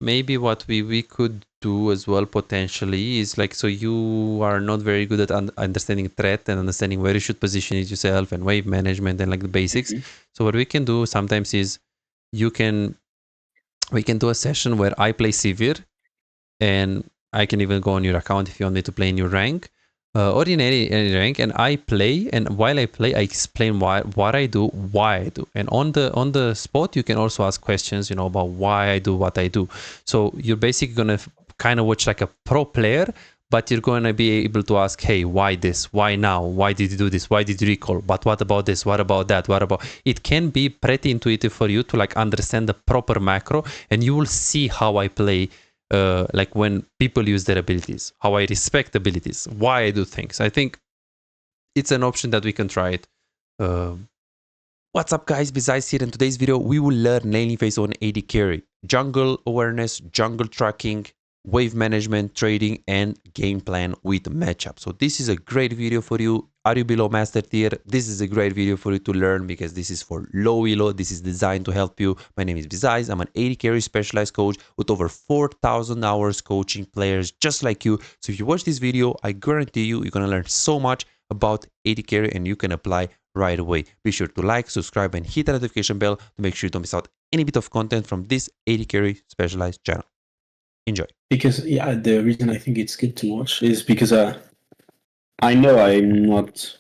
maybe what we could do as well potentially is like, so you are not very good at understanding threat and understanding where you should position it yourself and wave management and like the basics. So what we can do sometimes is we can do a session where I play Severe, and I can even go on your account if you want me to play in your rank, or in any rank, and I play, and while I play I explain what I do, why I do, and on the spot you can also ask questions, about why I do what I do. So you're basically gonna kind of watch like a pro player, but you're going to be able to ask, hey, why this, why now, why did you do this, why did you recall, but what about this, what about that, what about it. Can be pretty intuitive for you to like understand the proper macro, and you will see how I play, like when people use their abilities, how I respect abilities, why I do things. I think it's an option that we can try it. What's up, guys? Besides here, in today's video we will learn laning phase on AD carry, jungle awareness, jungle tracking, wave management, trading, and game plan with matchup. So this is a great video for you. Are you below master tier? This is a great video for you to learn, because this is for low elo. This is designed to help you. My name is Bizais. I'm an AD carry specialized coach with over 4,000 hours coaching players just like you. So if you watch this video, I guarantee you, you're gonna learn so much about AD carry, and you can apply right away. Be sure to like, subscribe, and hit the notification bell to make sure you don't miss out any bit of content from this AD carry specialized channel. Enjoy. Because the reason I think it's good to watch is because I know I'm not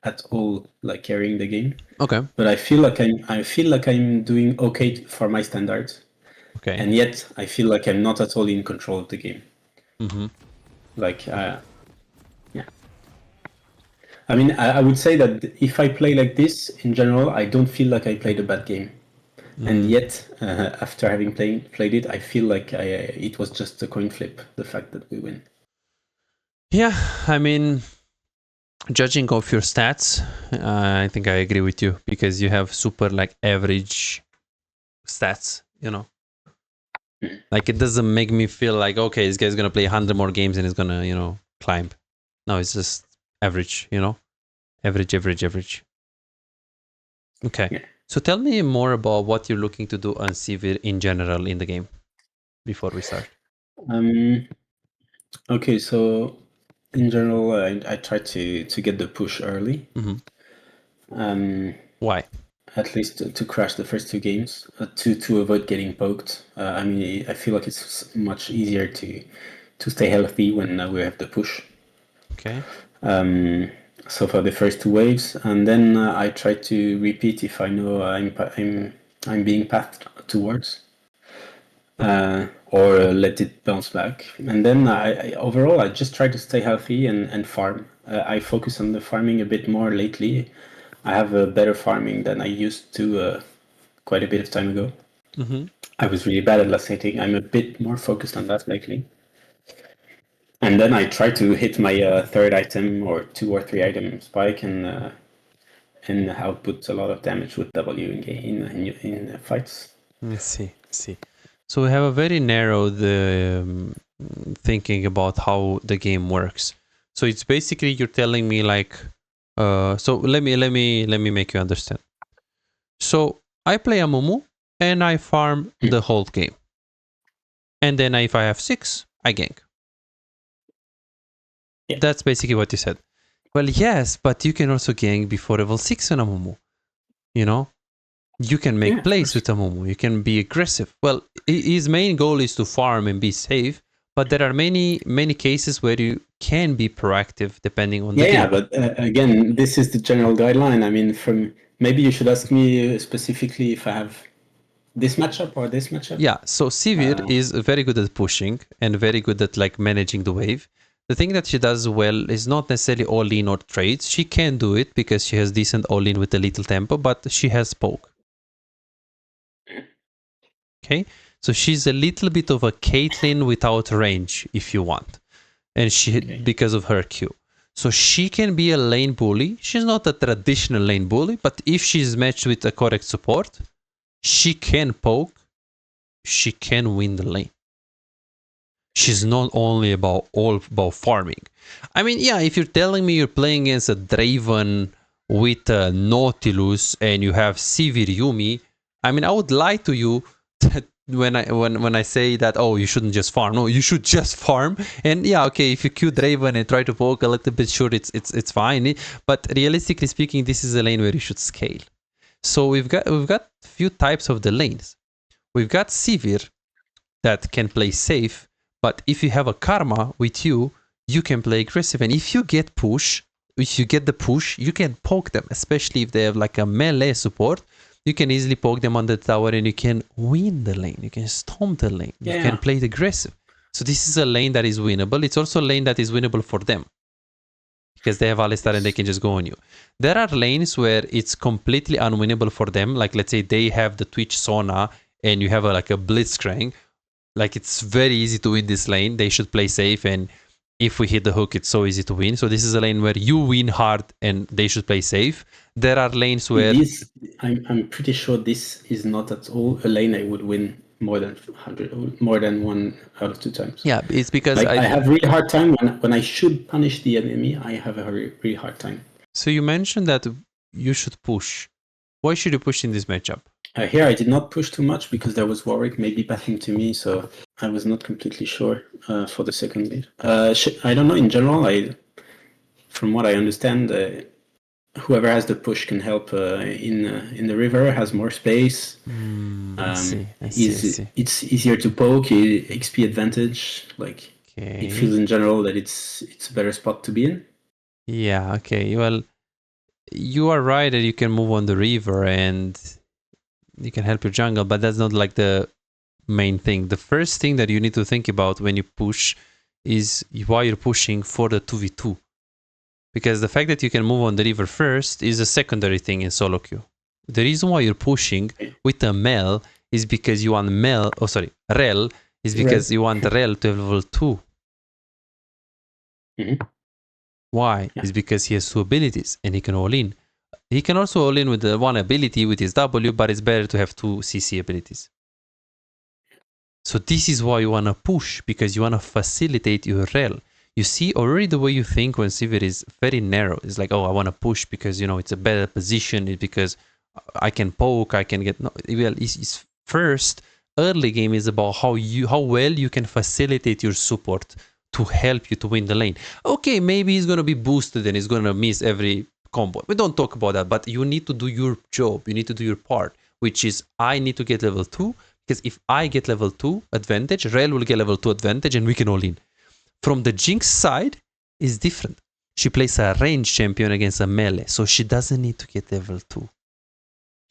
at all like carrying the game. Okay. But I feel like I'm doing okay for my standards. Okay. And yet I feel like I'm not at all in control of the game. Mm-hmm. Like yeah. I mean, I would say that if I play like this in general, I don't feel like I played a bad game. And yet, after having played it, I feel like it was just a coin flip, the fact that we win. Yeah, I mean, judging off your stats, I think I agree with you, because you have super like average stats, Like it doesn't make me feel like, okay, this guy's gonna play 100 more games and he's gonna, climb. No, it's just average, Average. Okay. Yeah. So tell me more about what you're looking to do on Sivir in general in the game before we start. Okay, so in general, I try to get the push early. Why? At least to crash the first two games, to avoid getting poked. I mean, I feel like it's much easier to stay healthy when we have the push. Okay. So for the first two waves, and then I try to repeat if I know I'm being pathed towards, or let it bounce back. And then overall I just try to stay healthy and farm. I focus on the farming a bit more lately. I have a better farming than I used to quite a bit of time ago. I was really bad at last hitting. I'm a bit more focused on that lately. And then I try to hit my third item or 2 or 3 item spike and output a lot of damage with W in fights. Let's see. So we have a very narrow thinking about how the game works. So it's basically you're telling me like, so let me make you understand. So I play Amumu and I farm the whole game, and then if I have 6, I gank. Yeah. That's basically what you said. Well, yes, but you can also gank before level 6 on Amumu. You can make plays with Amumu. You can be aggressive. Well, his main goal is to farm and be safe, but there are many cases where you can be proactive depending on the game. Yeah, but again, this is the general guideline. I mean, maybe you should ask me specifically if I have this matchup or this matchup. Yeah, so Sivir is very good at pushing and very good at like managing the wave. The thing that she does well is not necessarily all-in or trades. She can do it because she has decent all-in with a little tempo, but she has poke. Okay, so she's a little bit of a Caitlyn without range, if you want, and because of her Q. So she can be a lane bully. She's not a traditional lane bully, but if she's matched with a correct support, she can poke. She can win the lane. She's not only about farming. I mean, yeah, if you're telling me you're playing against a Draven with a Nautilus and you have Sivir Yumi, I mean, I would lie to you when I say that, oh, you shouldn't just farm. No, you should just farm. And yeah, okay, if you queue Draven and try to poke a little bit, sure, it's fine. But realistically speaking, this is a lane where you should scale. So we've got few types of the lanes. We've got Sivir that can play safe, but if you have a Karma with you, you can play aggressive. And if you get the push, you can poke them, especially if they have like a melee support. You can easily poke them on the tower and you can win the lane. You can stomp the lane. You can play it aggressive. So this is a lane that is winnable. It's also a lane that is winnable for them, because they have Alistar and they can just go on you. There are lanes where it's completely unwinnable for them. Like, let's say they have the Twitch Sona and you have like a Blitzcrank. Like, it's very easy to win this lane. They should play safe, and if we hit the hook, it's so easy to win. So this is a lane where you win hard and they should play safe. There are lanes where... I'm pretty sure this is not at all a lane I would win more than 1 out of 2 times. Yeah, it's because like, I have a really hard time when I should punish the enemy. I have a really hard time. So you mentioned that you should push. Why should you push in this matchup? Here I did not push too much because there was Warwick maybe backing to me, so I was not completely sure for the second lead. I don't know, in general, from what I understand, whoever has the push can help in the river, has more space. I see. It's easier to poke, XP advantage, like it feels in general that it's a better spot to be in. Yeah, okay. Well, you are right that you can move on the river and you can help your jungle, but that's not like the main thing. The first thing that you need to think about when you push is why you're pushing for the 2v2. Because the fact that you can move on the river first is a secondary thing in solo queue. The reason why you're pushing with a Mel is because you want Rel is because you want Rel to have level 2. Mm-hmm. Why? It's because he has 2 abilities and he can all in. He can also all in with the 1 ability with his W, but it's better to have 2 CC abilities. So this is why you want to push, because you want to facilitate your Rel. You see already the way you think when Sivir is very narrow. It's like, oh, I want to push because, it's a better position. It's because I can poke, I can get... No, well, it's first, early game is about how well you can facilitate your support to help you to win the lane. Okay, maybe he's going to be boosted and he's going to miss every combo. We don't talk about that, but you need to do your job. You need to do your part, which is I need to get level 2, because if I get level 2 advantage, Rel will get level 2 advantage and we can all in. From the Jinx side is different. She plays a range champion against a melee, so she doesn't need to get level 2.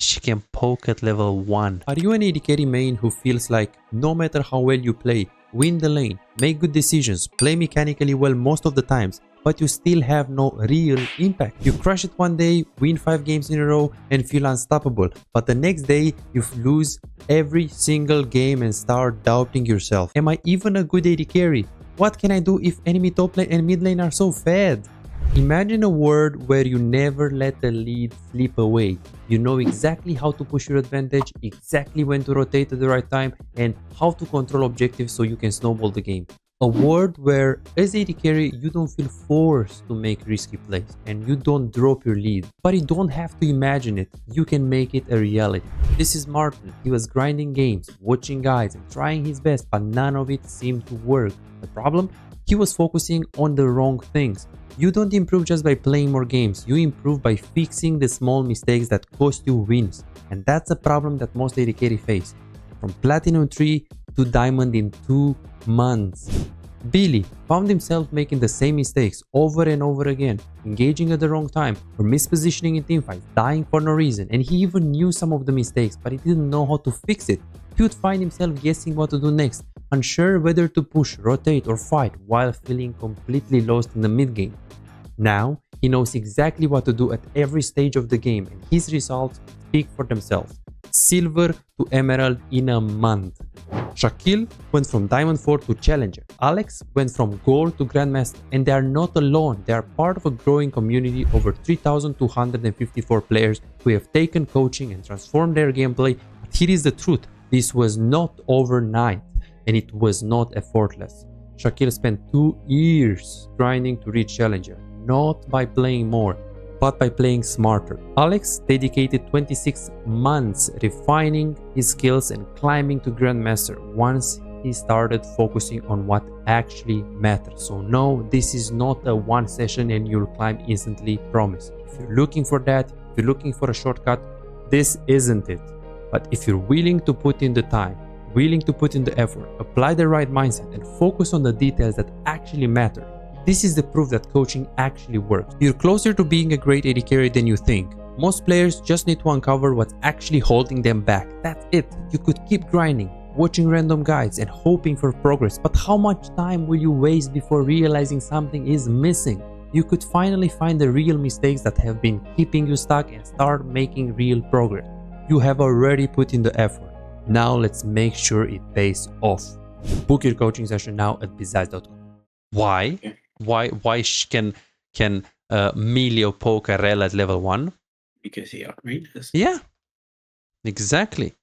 She can poke at level 1. Are you an AD carry main who feels like no matter how well you play, win the lane, make good decisions, play mechanically well most of the times, but you still have no real impact? You crush it one day, win 5 games in a row and feel unstoppable, but the next day you lose every single game and start doubting yourself. Am I even a good AD carry? What can I do if enemy top lane and mid lane are so fed? Imagine a world where you never let the lead slip away. You know exactly how to push your advantage, exactly when to rotate at the right time, and how to control objectives so you can snowball the game. A world where, as AD carry, you don't feel forced to make risky plays and you don't drop your lead. But you don't have to imagine it, you can make it a reality. This is Martin. He was grinding games, watching guides and trying his best, but none of it seemed to work. The problem? He was focusing on the wrong things. You don't improve just by playing more games, you improve by fixing the small mistakes that cost you wins. And that's a problem that most AD carry face. From Platinum 3 to Diamond in 2 months. Billy found himself making the same mistakes over and over again, engaging at the wrong time or mispositioning in teamfights, dying for no reason, and he even knew some of the mistakes, but he didn't know how to fix it. He would find himself guessing what to do next, unsure whether to push, rotate or fight, while feeling completely lost in the mid game. Now, he knows exactly what to do at every stage of the game, and his results speak for themselves. Silver to Emerald in a month. Shaquille went from Diamond 4 to Challenger. Alex went from Gold to Grandmaster, and they are not alone. They are part of a growing community of over 3,254 players who have taken coaching and transformed their gameplay. But here is the truth. This was not overnight, and it was not effortless. Shaquille spent 2 years grinding to reach Challenger, not by playing more, but by playing smarter. Alex dedicated 26 months refining his skills and climbing to Grandmaster once he started focusing on what actually matters. So no, this is not a one session and you'll climb instantly, promise. If you're looking for that, if you're looking for a shortcut, this isn't it. But if you're willing to put in the time, willing to put in the effort, apply the right mindset and focus on the details that actually matter, this is the proof that coaching actually works. You're closer to being a great AD carry than you think. Most players just need to uncover what's actually holding them back. That's it. You could keep grinding, watching random guides and hoping for progress, but how much time will you waste before realizing something is missing? You could finally find the real mistakes that have been keeping you stuck and start making real progress. You have already put in the effort. Now let's make sure it pays off. Book your coaching session now at bizaz.com. Why? Why can Melio poke a rel at level 1? Because he outranges. Yeah, exactly.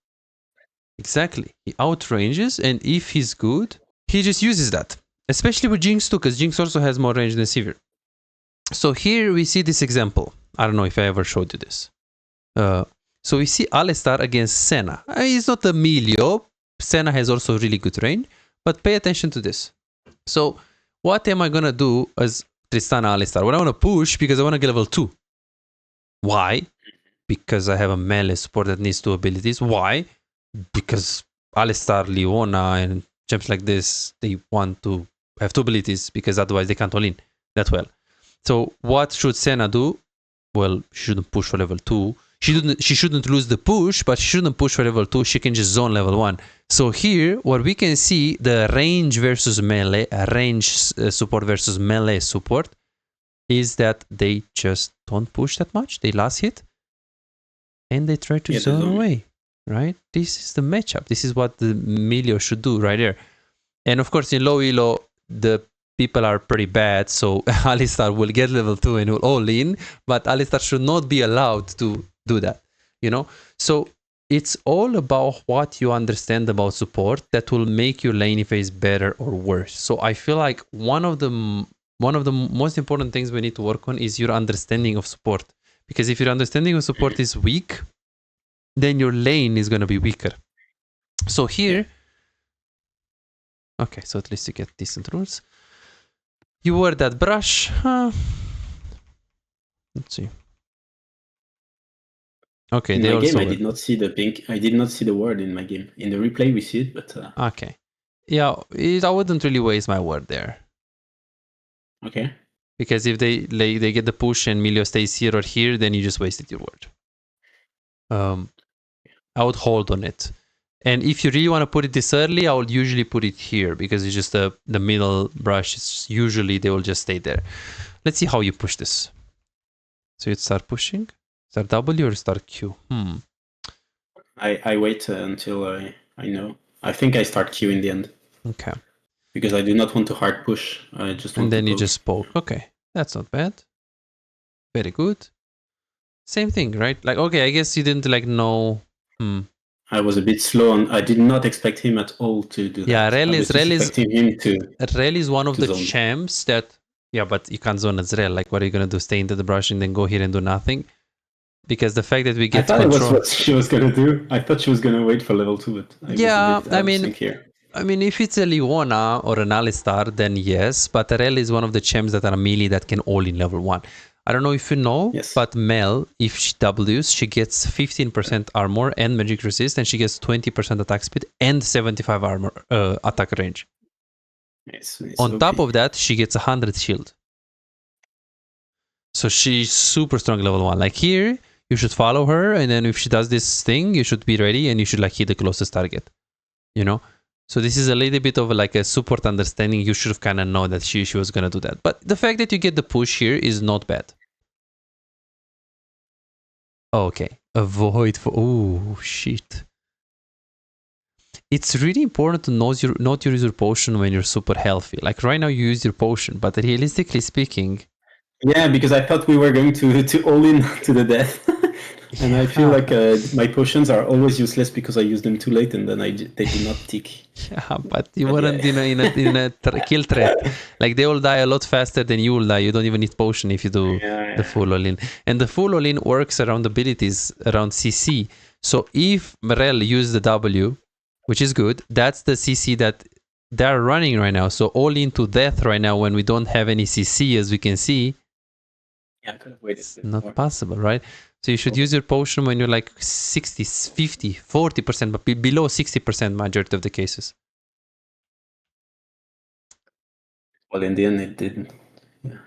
Exactly. He outranges, and if he's good, he just uses that. Especially with Jinx too, because Jinx also has more range than Sivir. So here we see this example. I don't know if I ever showed you this. So we see Alistar against Senna. He's not a Melio. Senna has also really good range, but pay attention to this. So what am I going to do as Tristana Alistar? Well, I want to push because I want to get level 2. Why? Because I have a melee support that needs 2 abilities. Why? Because Alistar, Leona, and champs like this, they want to have 2 abilities because otherwise they can't all in that well. So what should Senna do? Well, she shouldn't push for level 2. She shouldn't lose the push, but she shouldn't push for level 2. She can just zone level 1. So here, what we can see, the range versus melee, range support versus melee support, is that they just don't push that much. They last hit, and they try to zone away. Right? This is the matchup. This is what the Melio should do right there. And of course, in low elo, the people are pretty bad, so Alistar will get level 2 and will all in, but Alistar should not be allowed to do that, you know? So it's all about what you understand about support that will make your lane phase better or worse. So I feel like one of the most important things we need to work on is your understanding of support. Because if your understanding of support is weak, then your lane is going to be weaker. So here, okay, so at least you get decent rules. You wear that brush. Let's see. Okay, in my game, I did not see the pink. I did not see the word in my game. In the replay, we see it, but okay, yeah, I wouldn't really waste my word there. Okay. Because if they get the push and Melio stays here or here, then you just wasted your word. I would hold on it. And if you really want to put it this early, I would usually put it here because it's just the middle brush. It's usually they will just stay there. Let's see how you push this. So you start pushing. Start W or start Q? I wait until I know. I think I start Q in the end. Okay. Because I do not want to hard push. I just want and then to you just poke. Okay, that's not bad. Very good. Same thing, right? Like, okay, I guess you didn't like know. I was a bit slow and I did not expect him at all to do that. Yeah, Rel is one of the zone. champs that, yeah, but you can't zone as Rel. Like, what are you going to do? Stay into the brush and then go here and do nothing? Because the fact that we get I thought control... it was what she was going to do. I thought she was going to wait for level 2. But I mean, if it's a Leona or an Alistar, then yes. But Rel is one of the champs that are melee that can all in level 1. I don't know if you know, but Mel, if she Ws, she gets 15% armor and magic resist, and she gets 20% attack speed and 75 armor attack range. It's On top of that, she gets 100 shield. So she's super strong level 1. Like here, you should follow her, and then if she does this thing, you should be ready, and you should like hit the closest target. You know? So this is a little bit of like a support understanding. You should have kind of known that she was going to do that. But the fact that you get the push here is not bad. Okay. Avoid for... Oh, shit. It's really important to not use your potion when you're super healthy. Like right now you use your potion, but realistically speaking... Yeah, because I thought we were going to all in to the death. And I feel like my potions are always useless because I use them too late, and then they do not tick. Yeah, but you But weren't yeah, in a kill threat. Like they all die a lot faster than you will die. You don't even need potion if you do the yeah, full all in. And the full all in works around abilities around CC. So if Morel used the W, which is good, that's the CC that they're running right now. So all into death right now when we don't have any CC, as we can see, yeah. I could have waited it's a bit not more. possible, right? So you should use your potion when you're like 60, 50, 40%, but below 60% majority of the cases. Well, in the end, it didn't. Yeah,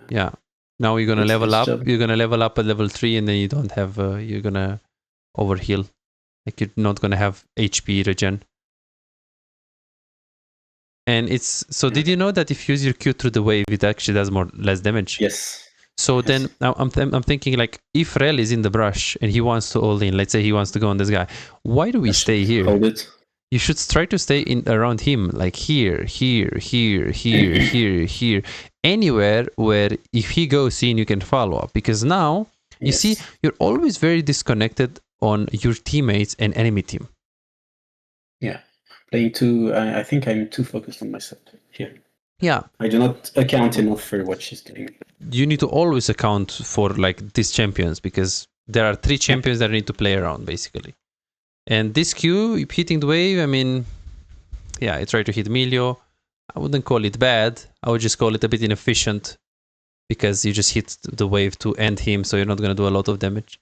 Yeah. Now you're gonna did level its up. job. You're gonna level up at level 3, and then you don't have. You're gonna overheal. Like you're not gonna have HP regen. And it's so. Yeah. Did you know that if you use your Q through the wave, it actually does less damage? Yes. So Yes. then I'm thinking like if Rel is in the brush and he wants to all in, let's say he wants to go on this guy, why do we I should stay here? hold it. You should try to stay in around him, like here, here, anywhere where if he goes in, you can follow up. Because now you see Yes. you're always very disconnected on your teammates and enemy team. Yeah. Playing too. I think I'm too focused on myself here. Yeah, I do not account enough for what she's doing. you need to always account for like these champions because there are 3 champions that need to play around basically. And this Q hitting the wave, I mean, yeah, I try to hit Milio. I wouldn't call it bad. I would just call it a bit inefficient because you just hit the wave to end him, so you're not going to do a lot of damage.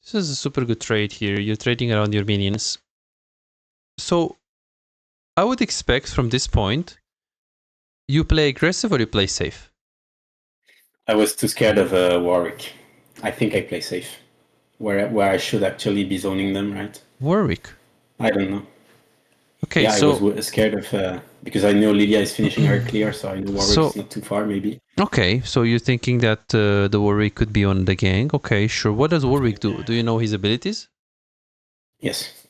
This is a super good trade here. You're trading around your minions. So I would expect from this point, you play aggressive or you play safe? I was too scared of Warwick. I think I play safe. Where I should actually be zoning them, right? Warwick. I don't know. Okay, Yeah, I so was scared of because I know Lilia is finishing her clear, so I know Warwick's not too far, maybe. okay, so you're thinking that the Warwick could be on the gang. Okay, sure. What does Warwick do? Do you know his abilities? Yes,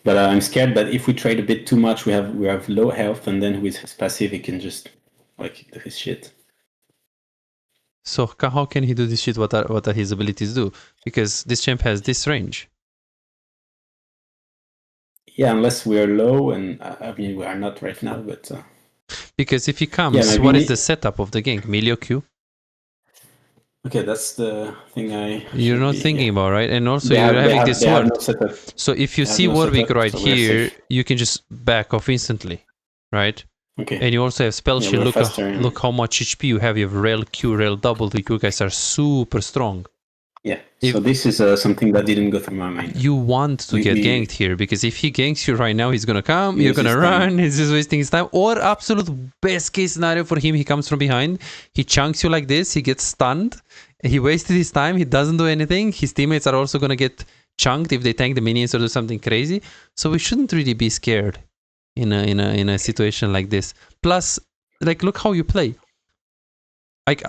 but I'm scared that if we trade a bit too much, we have low health, and then with his passive, he can just like do his shit. So how can he do this shit? What are his abilities do? Because this champ has this range. Yeah, unless we are low, and I mean we are not right now, but because if he comes, what is the setup of the gang? Milio Q? Okay, that's the thing you're not thinking about, right? And also you're having this sword. No setup. So if you see Warwick right here, you can just back off instantly, right? Okay. And you also have spell shield. Faster, look how much HP you have. You have rail Q, rail double. The Q guys are super strong. Yeah. So this is something that didn't go through my mind. You want to get ganked here because if he ganks you right now, he's gonna come. You're gonna run. He's just wasting his time. Or absolute best case scenario for him, he comes from behind. He chunks you like this. He gets stunned. He wasted his time. He doesn't do anything. His teammates are also gonna get chunked if they tank the minions or do something crazy. So we shouldn't really be scared in a situation like this. Plus, like look how you play. Like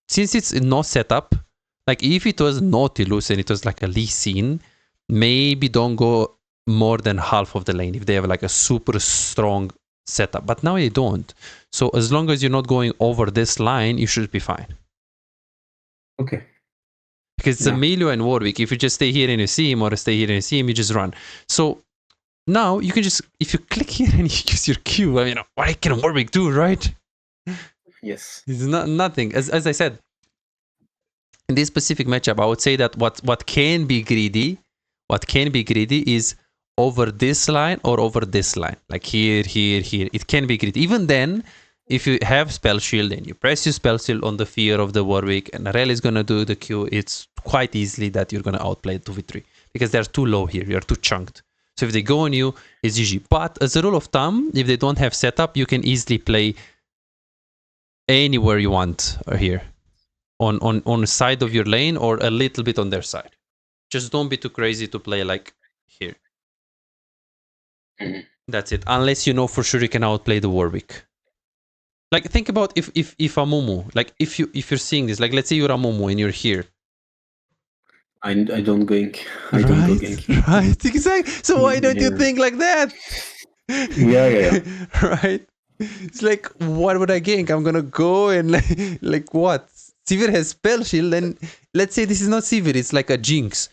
since it's no setup. Like if it was Nautilus and it was like a Lee Sin, maybe don't go more than half of the lane if they have like a super strong setup. But now they don't. So as long as you're not going over this line, you should be fine. Okay. Because it's Emilio and Warwick. If you just stay here and you see him or stay here and you see him, you just run. So now you can just, if you click here and you use your Q, I mean, what can Warwick do, right? Yes. It's nothing. As I said, in this specific matchup, I would say that what can be greedy is over this line or over this line. Like here. It can be greedy. Even then, if you have spell shield and you press your spell shield on the fear of the Warwick and Rel is gonna do the Q, it's quite easily that you're gonna outplay 2v3 because they're too low here. You're too chunked. So if they go on you, it's GG. But as a rule of thumb, if they don't have setup, you can easily play anywhere you want here. On the side of your lane or a little bit on their side. Just don't be too crazy to play like here. Mm-hmm. That's it. Unless you know for sure you can outplay the Warwick. Like think about if Amumu, like if you're seeing this, like let's say you're Amumu and you're here. I don't gank. I don't go gank. Right, exactly. So why don't you think like that? Yeah. Right. It's like, what would I gank? I'm gonna go and like what? Sivir has spell shield, and let's say this is not Sivir, it's like a Jinx.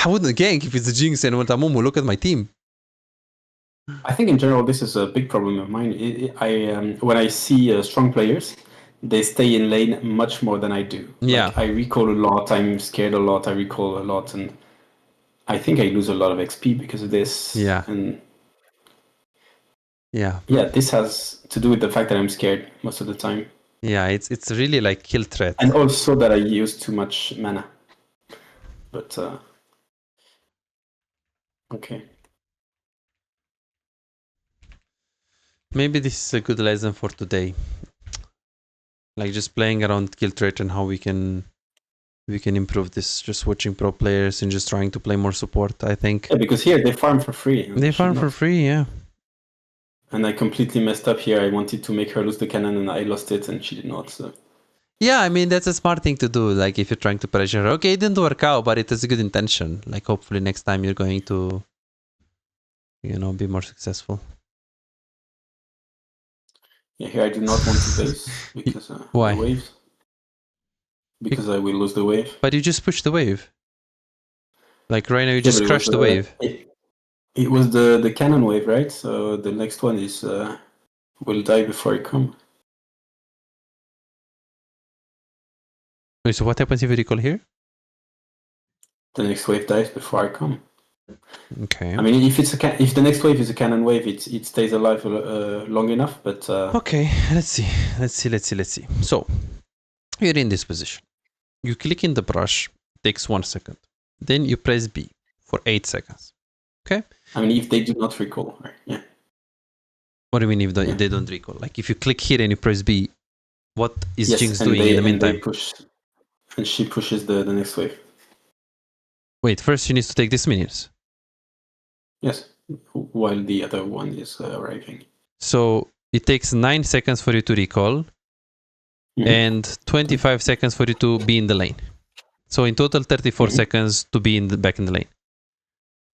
I wouldn't gank if it's a Jinx and Watamumu. Look at my team. I think in general this is a big problem of mine. When I see strong players, they stay in lane much more than I do. Yeah. Like I recall a lot, I'm scared a lot, I recall a lot, and I think I lose a lot of XP because of this. Yeah. And yeah, this has to do with the fact that I'm scared most of the time. Yeah, it's really like kill threat. And also that I use too much mana. But okay. Maybe this is a good lesson for today. Like just playing around kill threat and how we can improve this. Just watching pro players and just trying to play more support, I think. Yeah, because here they farm for free. They farm for free, yeah. And I completely messed up here. I wanted to make her lose the cannon and I lost it and she did not. So. Yeah, I mean, that's a smart thing to do. Like if you're trying to pressure her, okay, it didn't work out, but it is a good intention. Like hopefully next time you're going to, be more successful. Yeah, here I do not want to base because why? The waves. Because I will lose the wave. But you just push the wave. Like right now you just crush the wave. It was the cannon wave, right? So the next one is will die before I come. Wait, so what happens if you recall here? The next wave dies before I come. Okay. I mean, if the next wave is a cannon wave, it stays alive long enough. But okay, let's see. So you're in this position. You click in the brush. Takes 1 second. Then you press B for 8 seconds. Okay. I mean, if they do not recall, right? Yeah. What do you mean if they don't recall? Like if you click here and you press B, what is Jinx doing in the meantime? And she pushes the next wave. Wait, first she needs to take these minions. Yes, while the other one is arriving. So it takes 9 seconds for you to recall and 25 seconds for you to be in the lane. So in total 34 seconds to be back in the lane.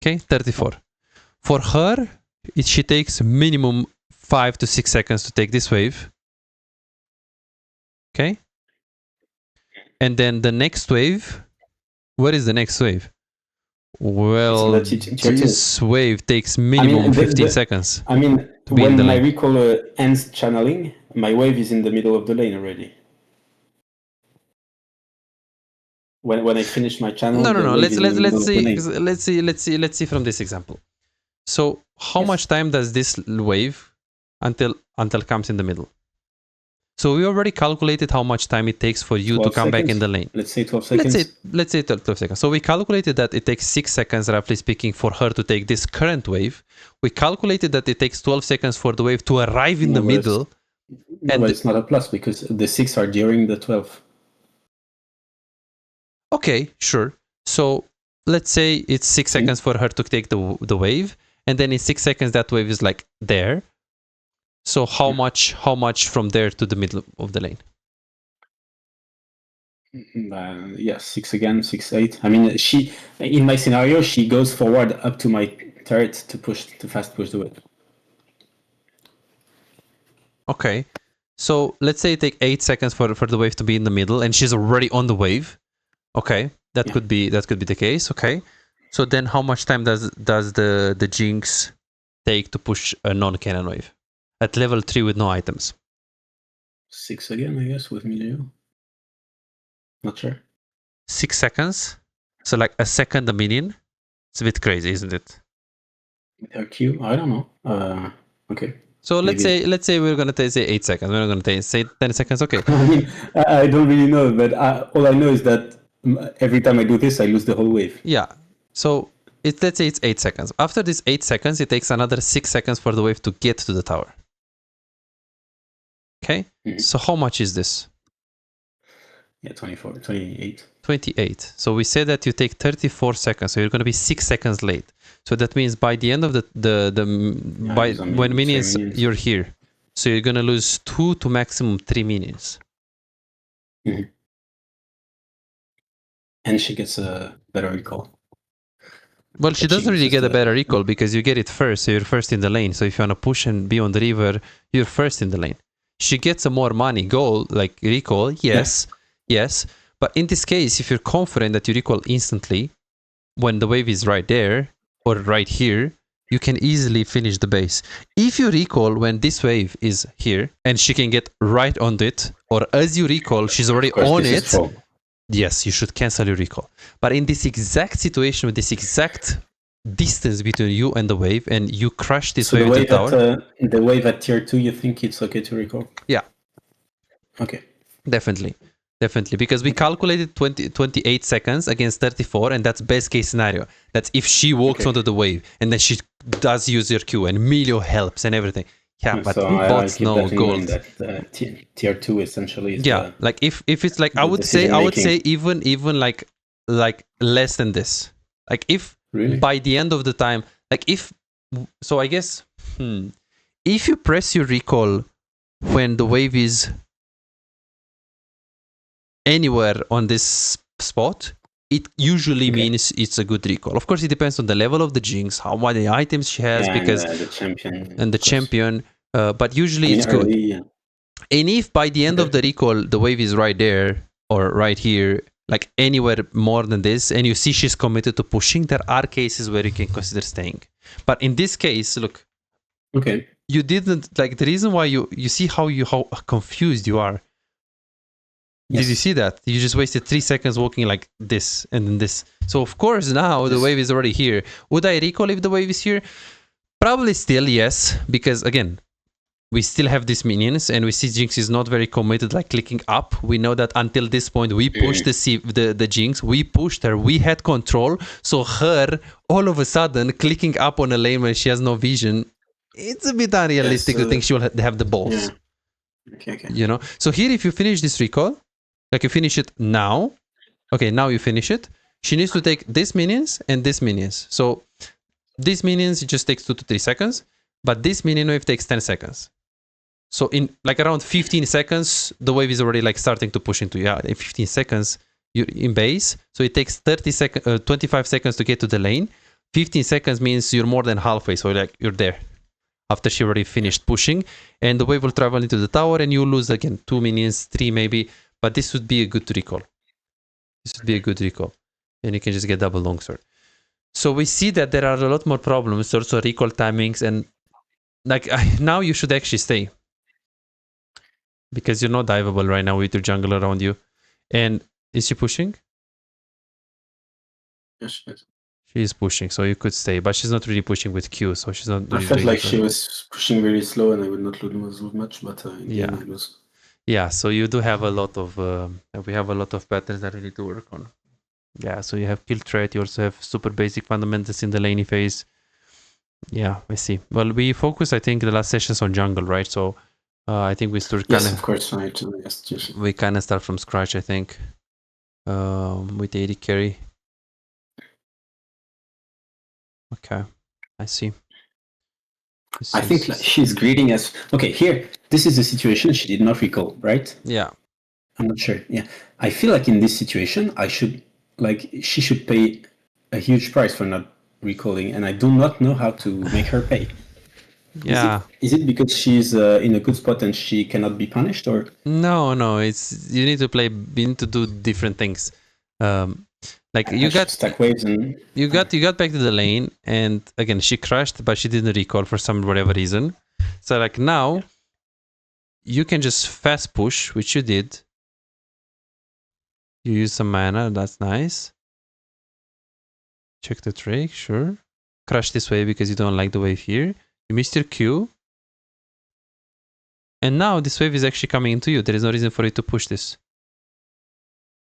Okay, 34. For her, she takes minimum 5 to 6 seconds to take this wave. Okay. And then the next wave, what is the next wave? Well, this wave takes minimum 15 seconds. I mean, when my recall ends channeling, my wave is in the middle of the lane already. When I finish my channel, no. Let's see from this example. So, how much time does this wave until comes in the middle? So we already calculated how much time it takes for you to come back in the lane. Let's say 12 seconds. Let's say 12 seconds. So we calculated that it takes 6 seconds, roughly speaking, for her to take this current wave. We calculated that it takes 12 seconds for the wave to arrive in the middle. But it's not a plus because the 6 are during the 12. Okay, sure. So let's say it's 6 seconds for her to take the wave, and then in 6 seconds that wave is like there. So how much from there to the middle of the lane? 6 again, 6, 8. I mean, in my scenario, she goes forward up to my turret to fast push the wave. Okay, so let's say it takes 8 seconds for the wave to be in the middle, and she's already on the wave. Okay, that could be the case. Okay, so then how much time does the Jinx take to push a non-cannon wave at level 3 with no items? 6 again, I guess, with Milio. Not sure. 6 seconds. So like a second a minion. It's a bit crazy, isn't it? With her Q, I don't know. Okay. So let's say we're gonna say 8 seconds. We're not gonna say 10 seconds. Okay. I mean, I don't really know, but all I know is that every time I do this, I lose the whole wave. Yeah. So let's say it's 8 seconds. After this 8 seconds, it takes another 6 seconds for the wave to get to the tower. Okay. So how much is this? Yeah, 24, 28. 28. So we say that you take 34 seconds. So you're going to be 6 seconds late. So that means by the end of when minions, you're here. So you're going to lose 2 to maximum 3 minions. And she gets a better recall. Well, she doesn't really get a better recall because you get it first. So you're first in the lane. So if you want to push and be on the river, you're first in the lane. She gets a more money goal, like recall, yes. Yes, but in this case, if you're confident that you recall instantly when the wave is right there or right here, you can easily finish the base. If you recall when this wave is here and she can get right on it, or as you recall, she's already Of course, on this is it, full. yes, you should cancel your recall. But in this exact situation, with this exact distance between you and the wave, and you crash this So wave into the tower. the wave at tier 2, you think it's okay to recall? Yeah. Okay. Definitely. Because we calculated 28 seconds against 34, and that's best case scenario. That's if she walks onto the wave and then she does use your Q and Emilio helps and everything. Yeah, but So we I'll both keep know that in mind gold. that tier 2 essentially is Yeah, like if it's like I the would decision say making. even like less than this. Like if Really? by the end of the time, like if so I guess if you press your recall when the wave is anywhere on this spot, it usually means it's a good recall. Of course, it depends on the level of the jinx, how many items she has, Yeah, because and the champion, and the of course. champion. But I usually mean, it's good. early. And if by the end of Okay. the recall the wave is right there or right here, like anywhere more than this, and you see she's committed to pushing, there are cases where you can consider staying. But in this case, look, Okay. you didn't like the reason why you see how confused you are. Did you Yes. see that? You just wasted 3 seconds walking like this and then this. So of course now the Yes. wave is already here. Would I recall if the wave is here? Probably still yes, because again, we still have these minions and we see Jinx is not very committed, like clicking up. We know that until this point we pushed the Jinx, we pushed her, we had control. So her all of a sudden clicking up on a lane when she has no vision, it's a bit unrealistic to think she will have the balls. Yeah. Okay. You know? So here if you finish this recall, like you finish it now. Okay, now you finish it. She needs to take this minions and this minions. So these minions, it just takes 2 to 3 seconds. But this minion wave takes 10 seconds. So in like around 15 seconds, the wave is already like starting to push into, yeah, in 15 seconds, you're in base. So it takes 25 seconds to get to the lane. 15 seconds means you're more than halfway. So like you're there after she already finished pushing. And the wave will travel into the tower and you lose again 2 minions, 3 maybe. But this would be a good recall. And you can just get double longsword. So we see that there are a lot more problems, also recall timings, and like now you should actually stay. Because you're not diveable right now with your jungle around you. And is she pushing? Yes. She is pushing, so you could stay. But she's not really pushing with Q, so she's not really I felt doing like it. she was pushing very slow and I would not lose much, but in the end I lose. Yeah, so you do have a lot of we have a lot of patterns that we need to work on. Yeah, so you have kill threat, you also have super basic fundamentals in the laney phase. Yeah, I see. Well, we focus, I think, the last sessions on jungle, right? So I think we start Yes, of course. Yes. We kind of start from scratch, I think, with AD carry. Okay, I see. I think like, she's greeting us. Okay, here, this is the situation. She did not recall, right? Yeah. I'm not sure. Yeah, I feel like in this situation, she should pay a huge price for not recalling, and I do not know how to make her pay. Yeah. Is it because she's in a good spot and she cannot be punished, or? No. It's you need to play. You need to do different things. Like you got stack waves and you got back to the lane, and again she crashed, but she didn't recall for some whatever reason. So like now, you can just fast push, which you did. You use some mana. That's nice. Check the trick, sure. Crash this wave because you don't like the wave here. You missed your Q. And now this wave is actually coming into you. There is no reason for you to push this.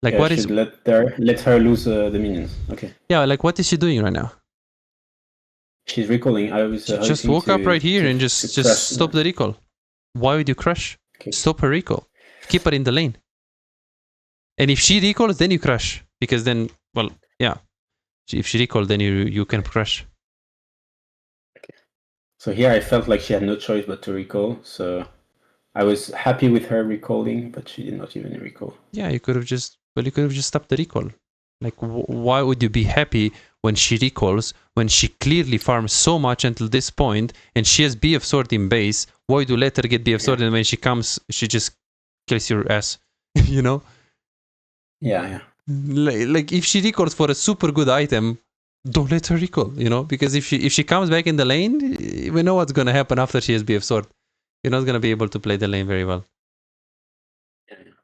Like what is? Let her lose the minions. Okay. Yeah, like what is she doing right now? She's recalling. I was just walk up right here and just stop the recall. Why would you crush? Okay. Stop her recall. Keep her in the lane. And if she recalls, then you crush. Because then, well, yeah. If she recalls, then you can crush. Okay. So here I felt like she had no choice but to recall. So I was happy with her recalling, but she did not even recall. Yeah, you could have just stopped the recall. Like, why would you be happy when she recalls, when she clearly farms so much until this point, and she has BF Sword in base? Why would you let her get BF Sword, and when she comes, she just kills your ass? You know? Yeah. Like if she recalls for a super good item, don't let her recall, because if she comes back in the lane, we know what's gonna happen after she has BF sword. You're not gonna be able to play the lane very well.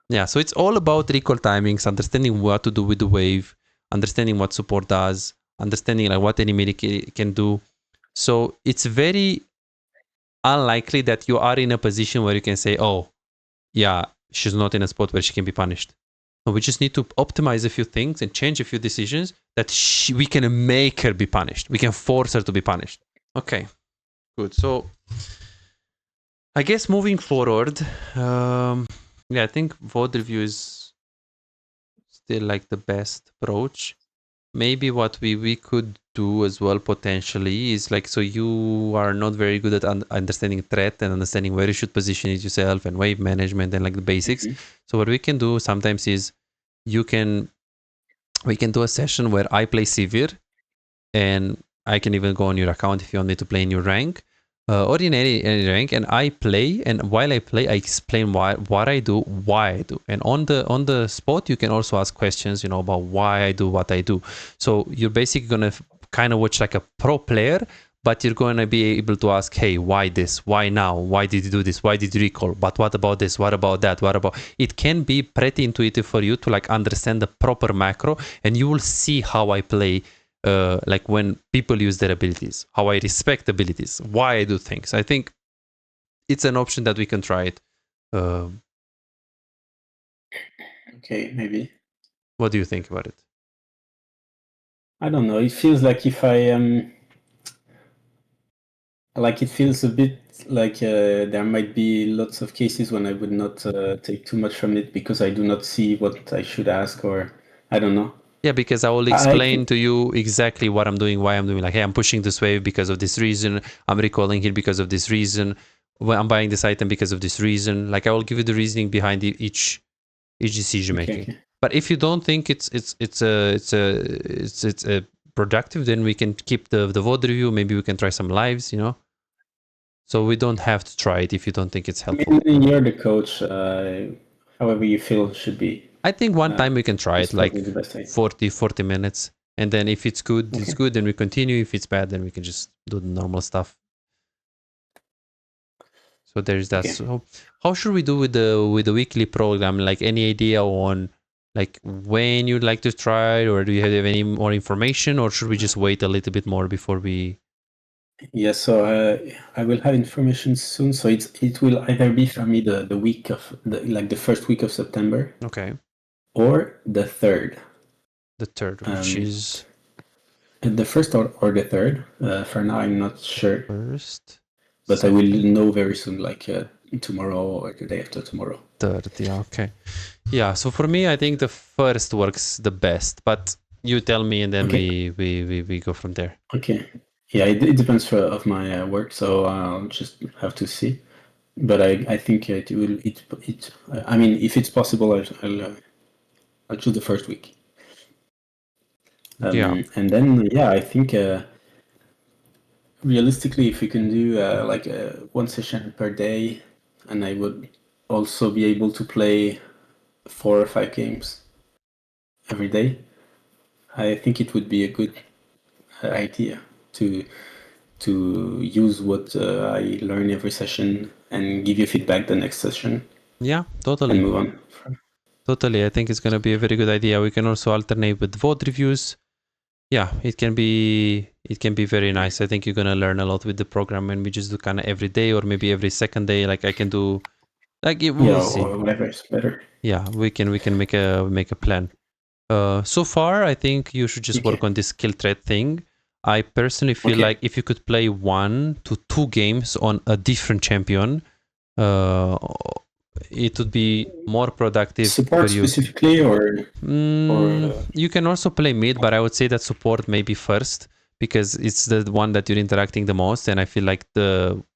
Yeah, so it's all about recall timings, understanding what to do with the wave, understanding what support does, understanding like what any medic can do. So it's very unlikely that you are in a position where you can say, oh, yeah, she's not in a spot where she can be punished. No, we just need to optimize a few things and change a few decisions that we can make her be punished. We can force her to be punished. Okay, good. So I guess moving forward, yeah, I think VOD review is still like the best approach. Maybe what we could do as well potentially is like, so you are not very good at understanding threat and understanding where you should position it yourself and wave management and like the basics. So what we can do sometimes is we can do a session where I play severe, and I can even go on your account if you want me to play in your rank, or in any rank, and I play, and while I play I explain what I do, why I do, and on the spot you can also ask questions, about why I do what I do. So you're basically gonna kind of watch like a pro player, but you're going to be able to ask, hey, why this, why now, why did you do this, why did you recall, but what about this, what about that, what about it. Can be pretty intuitive for you to like understand the proper macro, and you will see how I play, like when people use their abilities, how I respect abilities, why I do things. I think it's an option that we can try it. Okay, maybe. What do you think about it? I don't know. It feels like if I like it feels a bit like there might be lots of cases when I would not take too much from it because I do not see what I should ask, or I don't know. Yeah, because I will I explain think to you exactly what I'm doing, why I'm doing. Like, hey, I'm pushing this wave because of this reason. I'm recalling here because of this reason. Well, I'm buying this item because of this reason. Like, I will give you the reasoning behind each decision making. okay. But if you don't think it's productive, then we can keep the VOD review. Maybe we can try some lives. So we don't have to try it if you don't think it's I helpful. mean, you're the coach. However you feel should be I think one time we can try is it, like probably the best way. 40 minutes. And then if it's good, it's Okay. good. Then we continue. If it's bad, then we can just do the normal stuff. So there's that. Okay. So how should we do with the weekly program? Like, any idea on like when you'd like to try, or do you have any more information, or should we just wait a little bit more before we? Yeah, so I will have information soon. So it will either be for me the week of the first week of September Okay, or the third. the third, which is The first or the third. For now, I'm not sure, first, but I will second, know very soon, like tomorrow or the day after tomorrow. third. Yeah, okay. Yeah. So for me, I think the first works the best. But you tell me, and then Okay. we go from there. Okay. Yeah, it depends of my work, so I'll just have to see. But I think it will. I mean, if it's possible, I'll choose the first week. Yeah. And then yeah, I think realistically, if we can do like one session per day, and I would also be able to play 4 or 5 games every day, I think it would be a good idea to use what I learn every session and give you feedback the next session Yeah. and Totally. move on. Totally. I think it's gonna be a very good idea. We can also alternate with VOD reviews. Yeah, it can be very nice. I think you're gonna learn a lot with the program, and we just do kind of every day or maybe every second day. Like I can do, like Yeah, we'll see. or whatever is better. Yeah, we can make a plan. So far, I think you should just Okay. work on this skill thread thing. I personally feel Okay. like if you could play 1 to 2 games on a different champion, uh, it would be more productive for Support you. specifically or You can also play mid, but I would say that support maybe first, because it's the one that you're interacting the most. And I feel like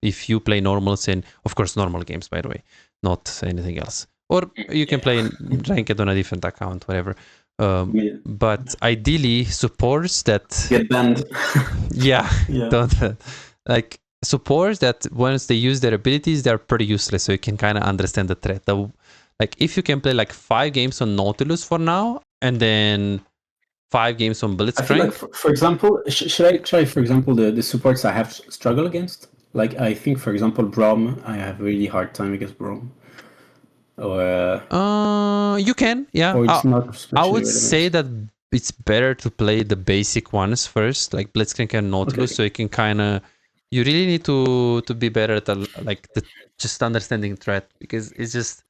if you play normals, and of course normal games, by the way, not anything else, or you can play yeah. in ranked on a different account, whatever. Yeah. But ideally, supports that, Get banned. yeah, Yeah. don't like supports that once they use their abilities, they're pretty useless. So you can kind of understand the threat. Like if you can play like 5 games on Nautilus for now, and then 5 games on I feel like, Blitzcrank. for example, should I try, for example, the supports I have struggle against? Like, I think, for example, Braum, I have really hard time against Braum. You can, yeah. Or it's not I especially would say relevant. that it's better to play the basic ones first, like Blitzcrank and Nautilus, Okay. so you can kind of. You really need to be better at like the just understanding threat, because it's just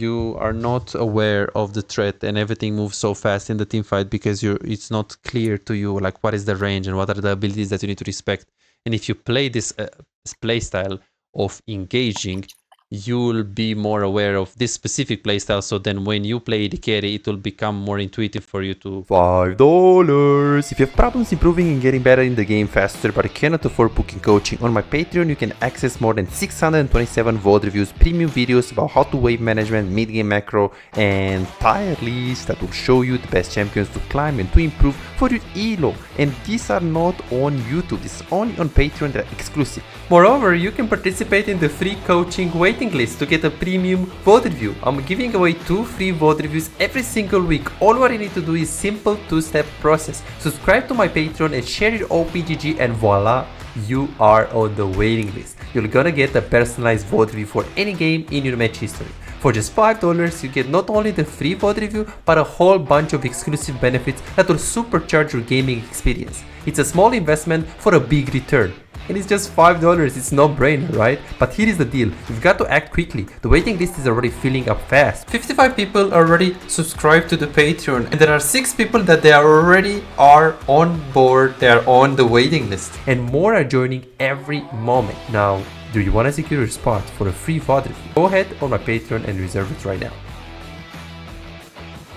you are not aware of the threat and everything moves so fast in the team fight because it's not clear to you like what is the range and what are the abilities that you need to respect. And if you play this play style of engaging, you'll be more aware of this specific playstyle. So then when you play the carry, it will become more intuitive for you to. $5. If you have problems improving and getting better in the game faster but cannot afford booking coaching, on my Patreon you can access more than 627 VOD reviews, premium videos about how to wave management, mid-game macro, and tier lists that will show you the best champions to climb and to improve for your elo. And these are not on YouTube, this is only on Patreon, they're exclusive. Moreover, you can participate in the free coaching waiting list to get a premium VOD review. I'm giving away 2 free VOD reviews every single week. All what you need to do is simple 2-step process. Subscribe to my Patreon and share your OPGG, and voila, you are on the waiting list. You're gonna get a personalized VOD review for any game in your match history. For just $5, you get not only the free VOD review, but a whole bunch of exclusive benefits that will supercharge your gaming experience. It's a small investment for a big return. And it's just $5, it's no brainer, right? But here is the deal, you've got to act quickly. The waiting list is already filling up fast. 55 people already subscribed to the Patreon, and there are 6 people that they already are on board, they are on the waiting list. And more are joining every moment. Now, do you want to secure your spot for a free VOD review? Go ahead on my Patreon and reserve it right now.